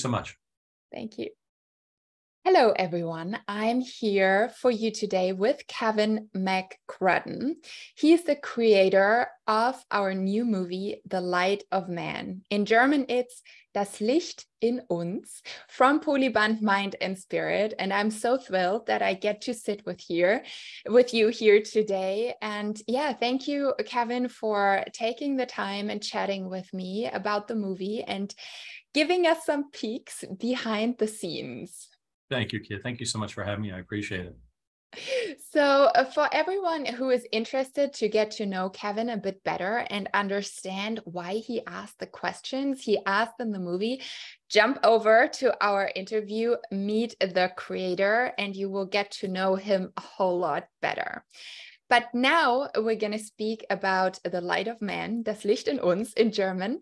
so much. Thank you. Hello, everyone. I'm here for you today with Kevin McCrudden. He's the creator of our new movie, The Light of Man. In German, it's Das Licht in uns, from Polyband Mind and Spirit. And I'm so thrilled that I get to sit with you here today. And yeah, thank you, Kevin, for taking the time and chatting with me about the movie and giving us some peeks behind the scenes. Thank you, Kit. Thank you so much for having me. I appreciate it. So for everyone who is interested to get to know Kevin a bit better and understand why he asked the questions he asked in the movie, jump over to our interview, Meet the Creator, and you will get to know him a whole lot better. But now we're going to speak about The Light of Man, Das Licht in uns in German.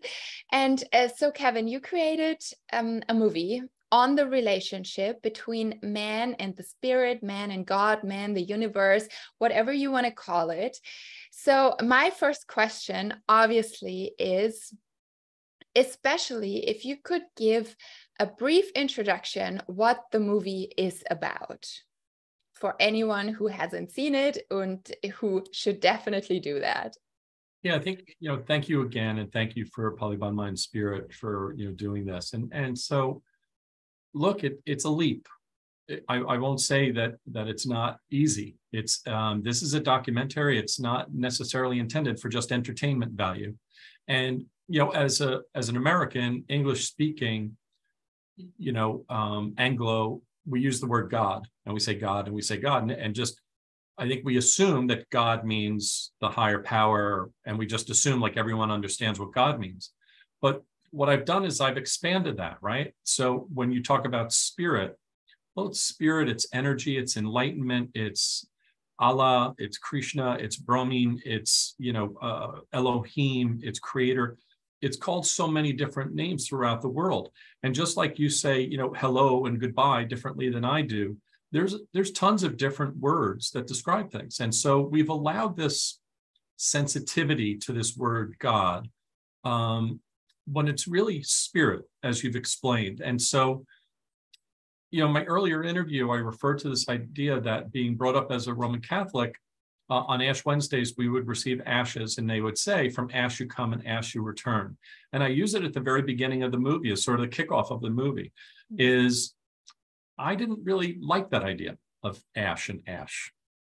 And so Kevin, you created a movie on the relationship between man and the spirit, man and God, man, the universe, whatever you want to call it. So my first question, obviously, is, especially if you could give a brief introduction what the movie is about for anyone who hasn't seen it and who should definitely do that. Yeah, I think, thank you again. And thank you for Polybond Mind Spirit for, doing this. And so, look, it's a leap. I won't say that it's not easy. It's this is a documentary. It's not necessarily intended for just entertainment value. And as an American, English speaking, Anglo, we use the word God, and we say God, and we say God, and just I think we assume that God means the higher power, and we just assume like everyone understands what God means. But what I've done is I've expanded that, right? So when you talk about spirit, well, it's spirit, it's energy, it's enlightenment, it's Allah, it's Krishna, it's Brahmin, it's, Elohim, it's creator. It's called so many different names throughout the world. And just like you say, hello and goodbye differently than I do, there's tons of different words that describe things. And so we've allowed this sensitivity to this word God, when it's really spirit, as you've explained. And so, my earlier interview, I referred to this idea that being brought up as a Roman Catholic, on Ash Wednesdays, we would receive ashes, and they would say, from ash you come and ash you return. And I use it at the very beginning of the movie as sort of the kickoff of the movie, is I didn't really like that idea of ash and ash.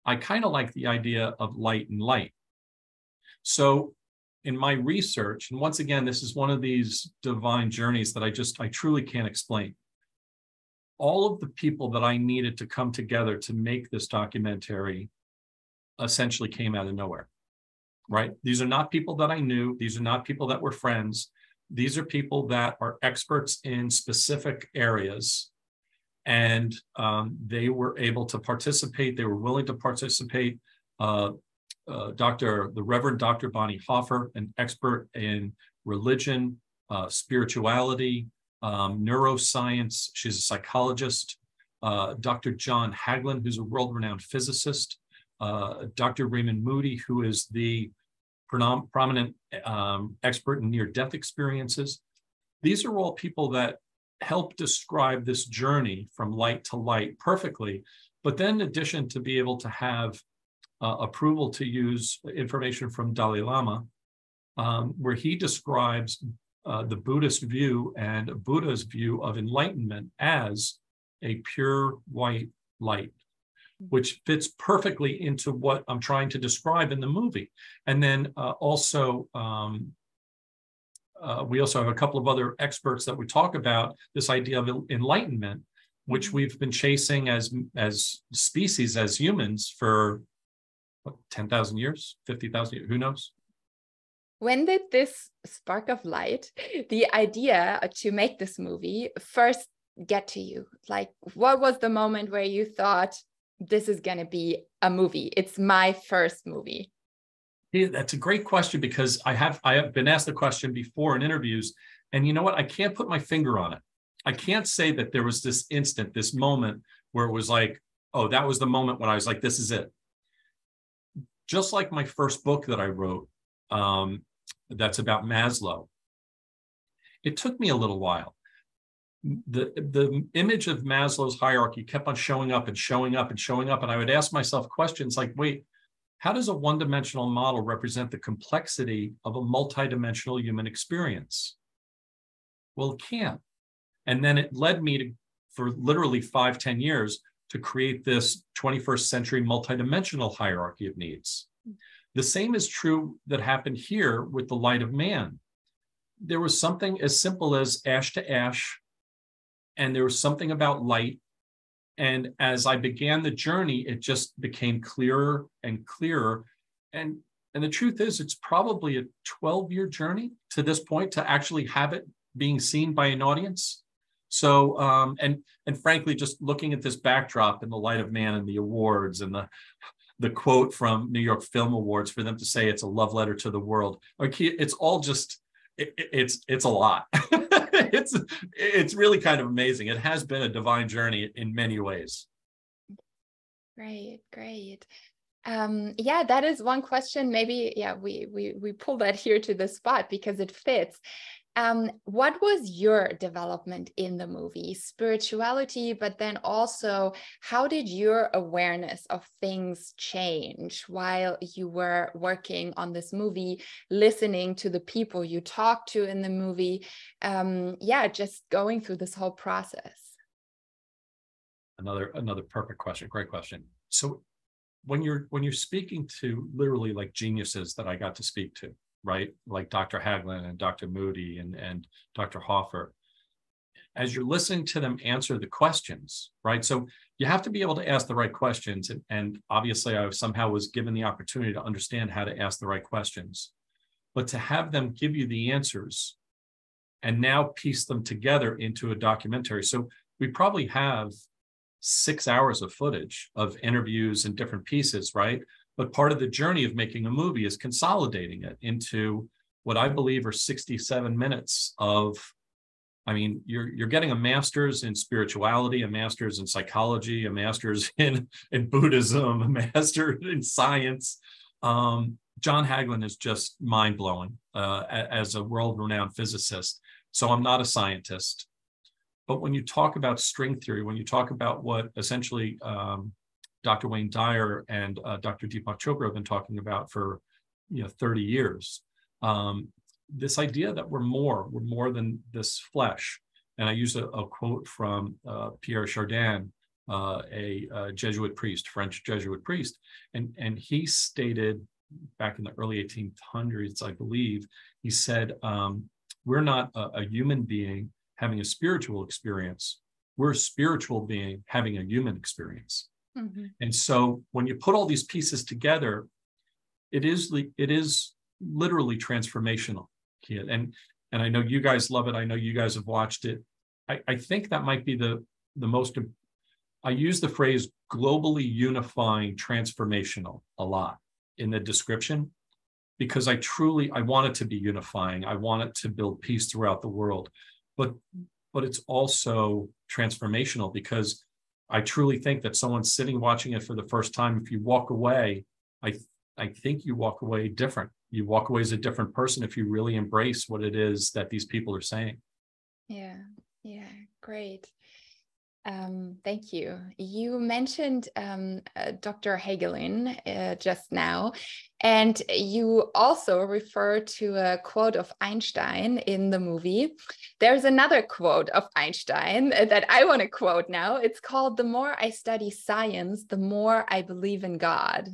I kind of like the idea of light and light. So in my research, and once again, this is one of these divine journeys that I truly can't explain. All of the people that I needed to come together to make this documentary essentially came out of nowhere, right? These are not people that I knew. These are not people that were friends. These are people that are experts in specific areas. And they were able to participate. They were willing to participate. The Reverend Dr. Bonnie Hoffer, an expert in religion, spirituality, neuroscience. She's a psychologist. Dr. John Hagelin, who's a world-renowned physicist. Dr. Raymond Moody, who is the prominent expert in near-death experiences. These are all people that help describe this journey from light to light perfectly, but then in addition to be able to have approval to use information from Dalai Lama, where he describes the Buddhist view and Buddha's view of enlightenment as a pure white light, which fits perfectly into what I'm trying to describe in the movie. And then we also have a couple of other experts that we talk about this idea of enlightenment, which we've been chasing as species, as humans for 10,000 years, 50,000 years, who knows? When did this spark of light, the idea to make this movie, first get to you? Like, what was the moment where you thought, this is going to be a movie? It's my first movie. Yeah, that's a great question, because I have been asked the question before in interviews, and you know what? I can't put my finger on it. I can't say that there was this instant, this moment where it was like, oh, that was the moment when I was like, this is it. Just like my first book that I wrote, that's about Maslow. It took me a little while. the image of Maslow's hierarchy kept on showing up and showing up and showing up. And I would ask myself questions like, wait, how does a one-dimensional model represent the complexity of a multidimensional human experience? Well, it can't. And then it led me to, for literally 5-10 years, to create this 21st century multidimensional hierarchy of needs. The same is true that happened here with the light of man. There was something as simple as ash to ash, and there was something about light. And as I began the journey, it just became clearer and clearer. And the truth is, it's probably a 12-year journey to this point to actually have it being seen by an audience. So, and frankly, just looking at this backdrop in the light of man and the awards and the quote from New York Film Awards, for them to say it's a love letter to the world, it's all just, it's a lot. It's really kind of amazing. It has been a divine journey in many ways. Great. Yeah, that is one question. Maybe, yeah, we pull that here to the spot because it fits. What was your development in the movie? Spirituality, but then also, how did your awareness of things change while you were working on this movie, listening to the people you talked to in the movie? Yeah, just going through this whole process. Another perfect question. Great question. So when you're speaking to literally like geniuses that I got to speak to, right? Like Dr. Hagelin and Dr. Moody and Dr. Hoffer, as you're listening to them answer the questions, right? So you have to be able to ask the right questions. And obviously I somehow was given the opportunity to understand how to ask the right questions, but to have them give you the answers and now piece them together into a documentary. So we probably have 6 hours of footage of interviews and different pieces, right? But part of the journey of making a movie is consolidating it into what I believe are 67 minutes of, I mean, you're getting a master's in spirituality, a master's in psychology, a master's in Buddhism, a master in science. John Hagelin is just mind-blowing as a world-renowned physicist. So I'm not a scientist. But when you talk about string theory, when you talk about what essentially Dr. Wayne Dyer and Dr. Deepak Chopra have been talking about for 30 years. This idea that we're more than this flesh. And I use a quote from Pierre Chardin, a Jesuit priest, French Jesuit priest, and he stated back in the early 1800s, I believe, he said, we're not a human being having a spiritual experience. We're a spiritual being having a human experience. Mm-hmm. And so when you put all these pieces together, it is literally transformational. And I know you guys love it. I know you guys have watched it. I think that might be the most, I use the phrase globally unifying transformational a lot in the description, because I want it to be unifying. I want it to build peace throughout the world, but it's also transformational, because I truly think that someone sitting watching it for the first time, if you walk away, I think you walk away different. You walk away as a different person if you really embrace what it is that these people are saying. Yeah, great. Thank you. You mentioned Dr. Hagelin just now, and you also refer to a quote of Einstein in the movie. There's another quote of Einstein that I want to quote now. It's called, "The more I study science, the more I believe in God."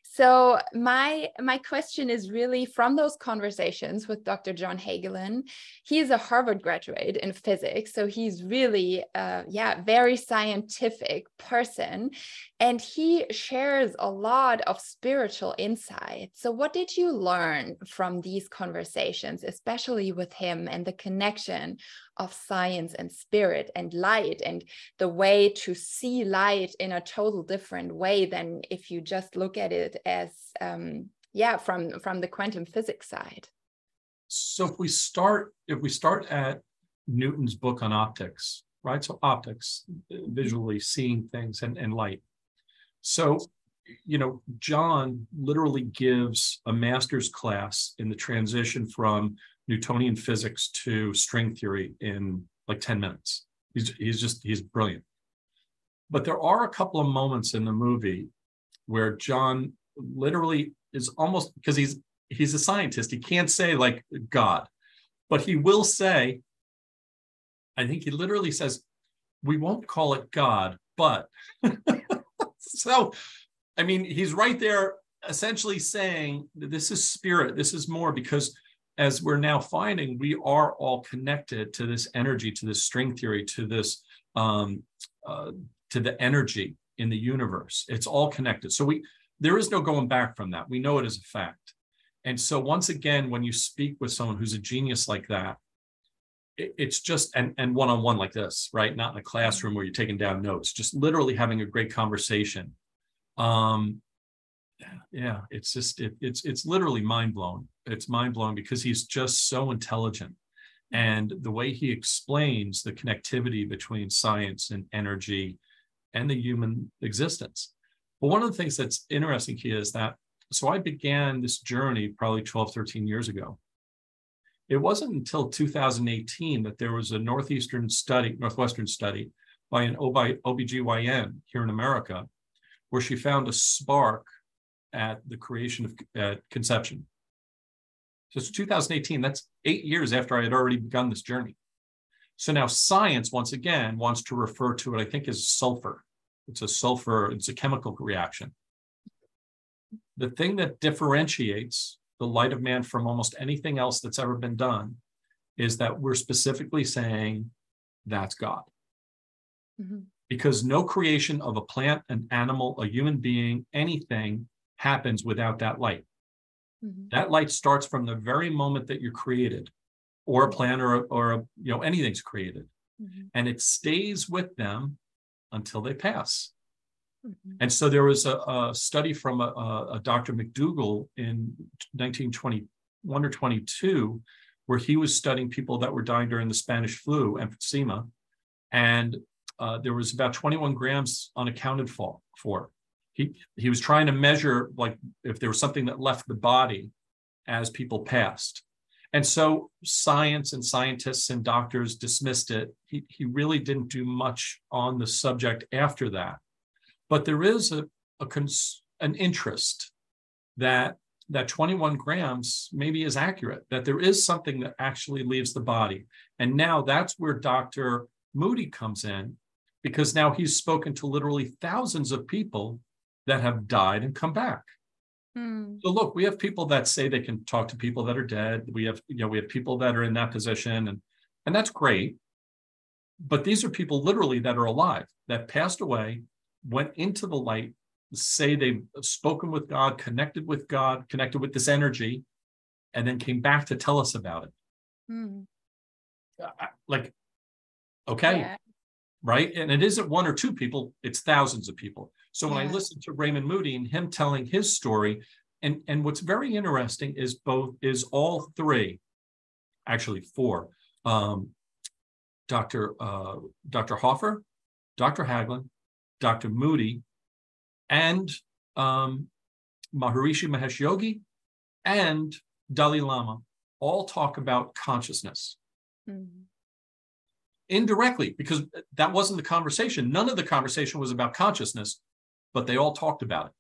So my question is really from those conversations with Dr. John Hagelin. He's a Harvard graduate in physics, so he's really, very scientific person, and he shares a lot of spiritual insight. So what did you learn from these conversations, especially with him, and the connection of science and spirit and light, and the way to see light in a total different way than if you just look at it as from the quantum physics side? So if we start at Newton's book on optics, right? So optics, visually seeing things and light. So, John literally gives a master's class in the transition from Newtonian physics to string theory in like 10 minutes. He's brilliant. But there are a couple of moments in the movie where John literally is almost, because he's a scientist, he can't say like God, but he will say, I think he literally says, we won't call it God, but so, I mean, he's right there essentially saying this is spirit, this is more, because as we're now finding, we are all connected to this energy, to this string theory, to this, to the energy in the universe. It's all connected. So there is no going back from that. We know it as a fact. And so once again, when you speak with someone who's a genius like that, it's just, and one-on-one like this, right? Not in a classroom where you're taking down notes, just literally having a great conversation. Yeah, it's just, it's literally mind-blowing. It's mind-blowing because he's just so intelligent. And the way he explains the connectivity between science and energy and the human existence. But one of the things that's interesting here is that, so I began this journey probably 12, 13 years ago. It wasn't until 2018 that there was a Northwestern study by an OBGYN here in America, where she found a spark at the creation of conception. So it's 2018, that's 8 years after I had already begun this journey. So now science, once again, wants to refer to it, I think, as sulfur. It's a chemical reaction. The thing that differentiates the light of man from almost anything else that's ever been done is that we're specifically saying that's God. Mm-hmm. Because no creation of a plant, an animal, a human being, anything happens without that light. Mm-hmm. That light starts from the very moment that you're created, or a plant or anything's created. Mm-hmm. And it stays with them until they pass. Mm-hmm. And so there was a study from a Dr. McDougall in 1921 or 22, where he was studying people that were dying during the Spanish flu, emphysema, and there was about 21 grams unaccounted for. He was trying to measure like if there was something that left the body as people passed. And so science and scientists and doctors dismissed it. He really didn't do much on the subject after that. But there is an interest that 21 grams maybe is accurate, that there is something that actually leaves the body. And now that's where Dr. Moody comes in, because now he's spoken to literally thousands of people that have died and come back. So look, we have people that say they can talk to people that are dead. We have people that are in that position, and that's great. But these are people literally that are alive, that passed away, went into the light, say they've spoken with God, connected with this energy, and then came back to tell us about it. Okay, yeah. Right? And it isn't one or two people, it's thousands of people. So when I listen to Raymond Moody and him telling his story, and what's very interesting is all three, actually four, Dr. Hoffer, Dr. Hagelin, Dr. Moody, and Maharishi Mahesh Yogi, and Dalai Lama all talk about consciousness. Mm-hmm. Indirectly, because that wasn't the conversation. None of the conversation was about consciousness, but they all talked about it.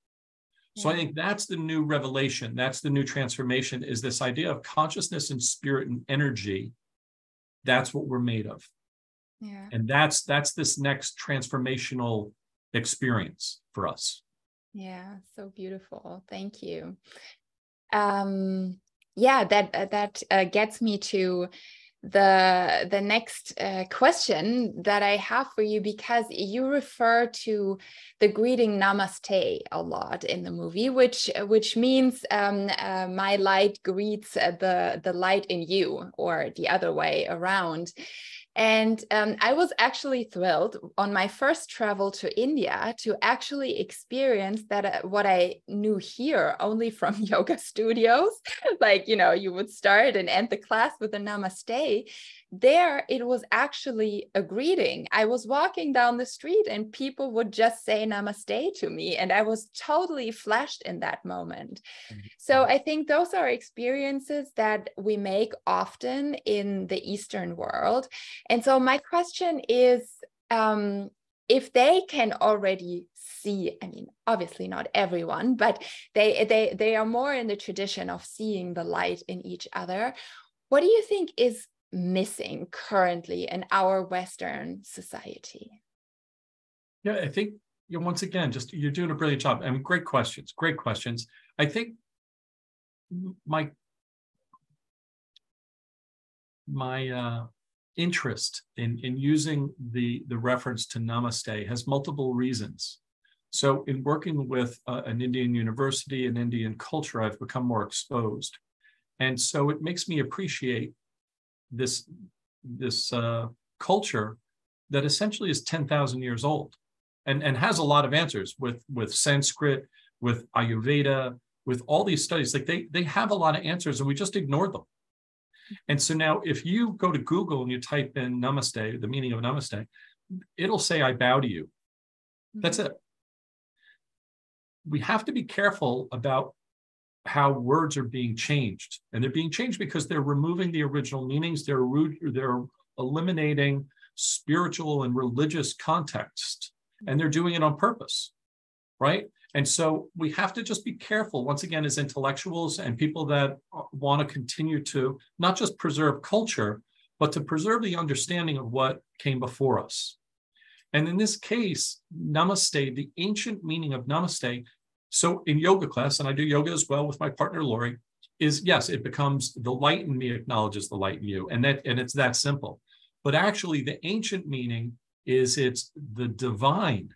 So I think that's the new revelation. That's the new transformation, is this idea of consciousness and spirit and energy. That's what we're made of. Yeah. And that's this next transformational experience for us. Yeah, so beautiful. Thank you. That gets me to the next question that I have for you, because you refer to the greeting namaste a lot in the movie, which means my light greets the light in you, or the other way around. And I was actually thrilled on my first travel to India to actually experience that what I knew here only from yoga studios, like, you would start and end the class with a namaste. There, it was actually a greeting. I was walking down the street and people would just say namaste to me, and I was totally flashed in that moment. So I think those are experiences that we make often in the Eastern world. And so my question is, if they can already see, I mean, obviously not everyone, but they are more in the tradition of seeing the light in each other. What do you think is missing currently in our Western society? Yeah, I think, once again, you're doing a brilliant job. I mean, great questions. I think my interest in using the reference to namaste has multiple reasons. So in working with an Indian university and Indian culture, I've become more exposed. And so it makes me appreciate this culture that essentially is 10,000 years old and has a lot of answers with Sanskrit, with Ayurveda, with all these studies. Like they have a lot of answers and we just ignore them. And so now if you go to Google and you type in namaste, the meaning of namaste, it'll say, I bow to you. That's it. We have to be careful about how words are being changed. And they're being changed because they're removing the original meanings. They're eliminating spiritual and religious context. And they're doing it on purpose, right? And so we have to just be careful, once again, as intellectuals and people that want to continue to not just preserve culture, but to preserve the understanding of what came before us. And in this case, namaste, the ancient meaning of namaste, so in yoga class, and I do yoga as well with my partner, Lori, is yes, it becomes the light in me acknowledges the light in you. And it's that simple. But actually the ancient meaning is it's the divine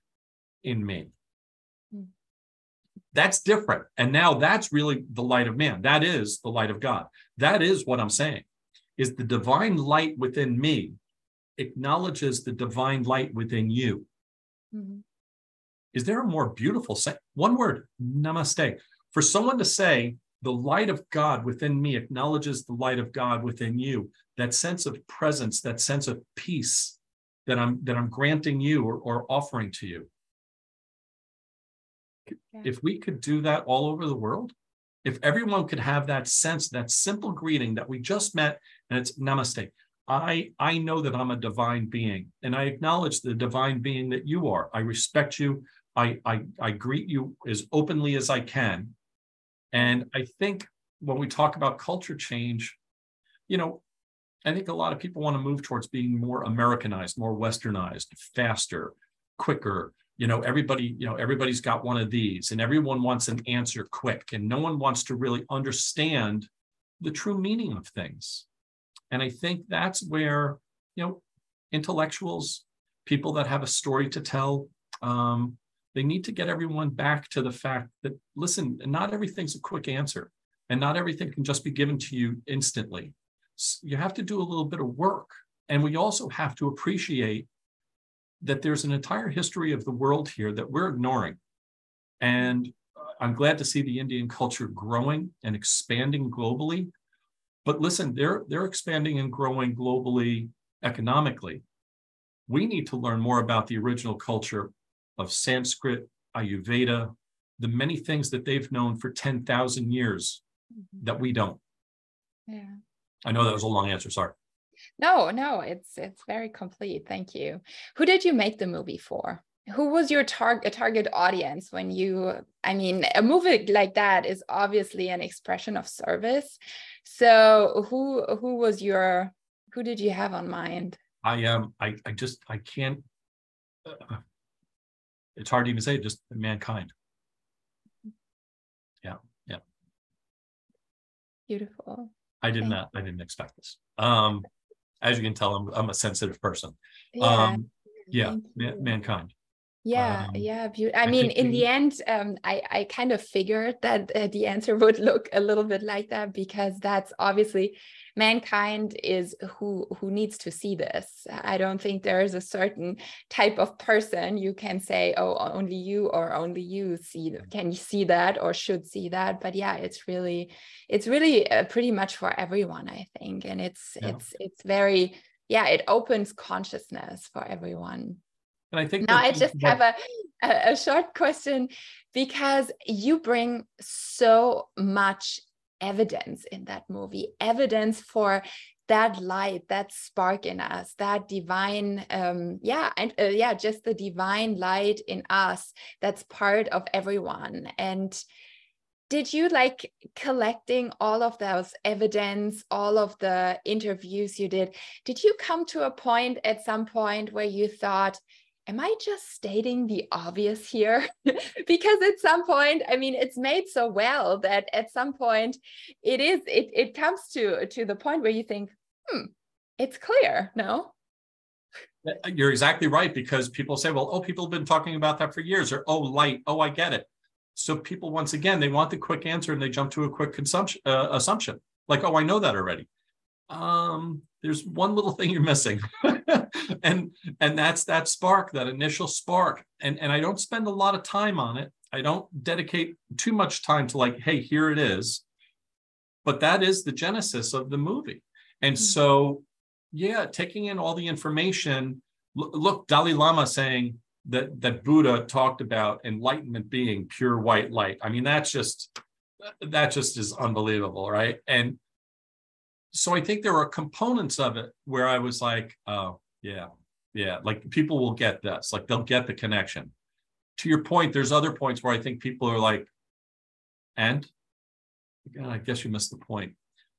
in me. That's different. And now that's really the light of man. That is the light of God. That is what I'm saying, is the divine light within me acknowledges the divine light within you. Is there a more beautiful one word, namaste, for someone to say the light of God within me acknowledges the light of God within you, that sense of presence, that sense of peace that I'm granting you or offering to you. Yeah. If we could do that all over the world, if everyone could have that sense, that simple greeting that we just met, and it's namaste. I know that I'm a divine being, and I acknowledge the divine being that you are. I respect you. I greet you as openly as I can. And I think when we talk about culture change, I think a lot of people want to move towards being more Americanized, more Westernized, faster, quicker. Everybody's got one of these, and everyone wants an answer quick, and no one wants to really understand the true meaning of things. And I think that's where, intellectuals, people that have a story to tell, they need to get everyone back to the fact that, listen, not everything's a quick answer, and not everything can just be given to you instantly. You have to do a little bit of work. And we also have to appreciate that there's an entire history of the world here that we're ignoring. And I'm glad to see the Indian culture growing and expanding globally. But listen, they're expanding and growing globally economically. We need to learn more about the original culture of Sanskrit, Ayurveda, the many things that they've known for 10,000 years that we don't. Yeah. I know that was a long answer, sorry. No, it's very complete. Thank you. Who did you make the movie for? Who was your target audience when a movie like that is obviously an expression of service. So who did you have on mind? I can't, it's hard to even say, just mankind. Yeah. Beautiful. I didn't expect this. As you can tell, I'm a sensitive person. Mankind. Yeah. I mean, in the end, I kind of figured that the answer would look a little bit like that, because that's obviously mankind is who needs to see this. I don't think there is a certain type of person you can say, oh, only you or only you can you see that or should see that. But yeah, it's really pretty much for everyone, I think. And it's very, it opens consciousness for everyone. And I think now I just have a short question, because you bring so much evidence in that movie, evidence for that light, that spark in us, that divine, just the divine light in us that's part of everyone. And did you, like, collecting all of those evidence, all of the interviews you did you come to a point at some point where you thought, am I just stating the obvious here? Because at some point, I mean, it's made so well that at some point it comes to the point where you think, it's clear, no? You're exactly right, because people say, well, oh, people have been talking about that for years, or, oh, light, oh, I get it. So people, once again, they want the quick answer and they jump to a quick assumption, like, oh, I know that already. There's one little thing you're missing, and that's that spark, that initial spark. And I don't spend a lot of time on it. I don't dedicate too much time to, like, hey, here it is. But that is the genesis of the movie. And so, yeah, taking in all the information. Look, Dalai Lama saying that Buddha talked about enlightenment being pure white light. I mean, that just is unbelievable, right? And so I think there are components of it where I was like, oh, yeah, like people will get this, like they'll get the connection. To your point, there's other points where I think people are like, and again, I guess you missed the point.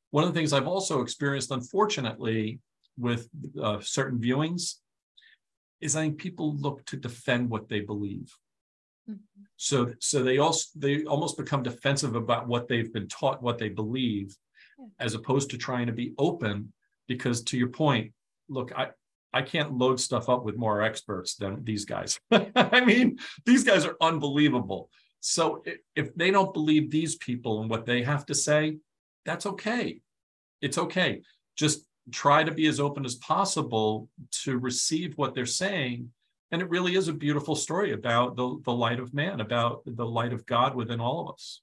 One of the things I've also experienced, unfortunately, with certain viewings is I think people look to defend what they believe. So they almost become defensive about what they've been taught, what they believe, as opposed to trying to be open. Because to your point, look, I can't load stuff up with more experts than these guys. I mean, these guys are unbelievable. So if they don't believe these people and what they have to say, that's okay. It's okay. Just try to be as open as possible to receive what they're saying. And it really is a beautiful story about the light of man, about the light of God within all of us.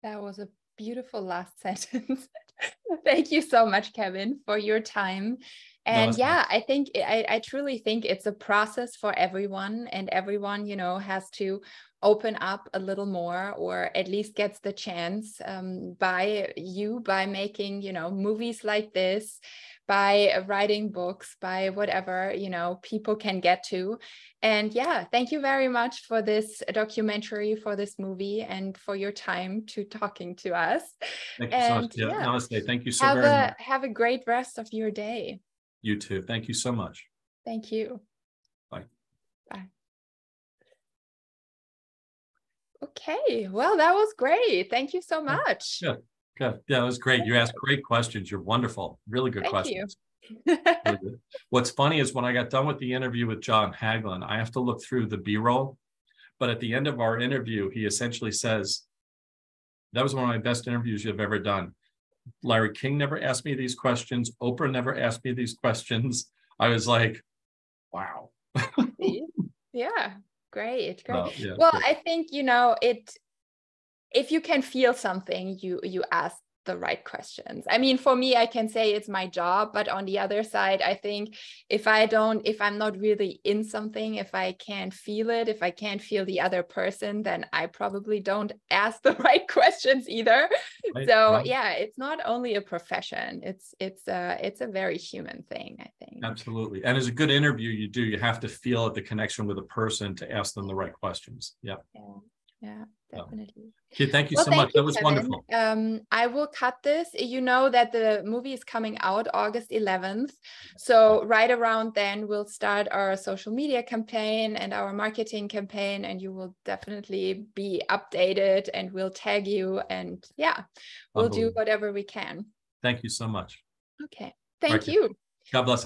That was a beautiful last sentence. Thank you so much, Kevin, for your time. And I think I truly think it's a process for everyone, and everyone, has to open up a little more, or at least gets the chance by making, movies like this, by writing books, by whatever, people can get to. And thank you very much for this documentary, for this movie, and for your time to talking to us. Thank you so much. Namaste. Thank you so very much. Have a great rest of your day. You too. Thank you so much. Thank you. Bye. Bye. Okay. Well, that was great. Thank you so much. Good. Yeah, that was great. You asked great questions. You're wonderful. Really good questions. Thank you. Really good. What's funny is when I got done with the interview with John Hagelin, I have to look through the B-roll. But at the end of our interview, he essentially says, that was one of my best interviews you've ever done. Larry King never asked me these questions. Oprah never asked me these questions. I was like, wow. Yeah, great. Well, great. I think, if you can feel something, you ask the right questions. I mean, for me, I can say it's my job, but on the other side, I think if I'm not really in something, if I can't feel it, if I can't feel the other person, then I probably don't ask the right questions either. Right. So it's not only a profession, it's a very human thing, I think. Absolutely. And as a good interview, you have to feel the connection with a person to ask them the right questions. Yeah, definitely. Okay, thank you so much. That was Kevin. wonderful. I will cut this. You know that the movie is coming out August 11th. So right around then, we'll start our social media campaign and our marketing campaign, and you will definitely be updated, and we'll tag you, and we'll do whatever we can. Thank you so much. Okay. Thank you. God bless.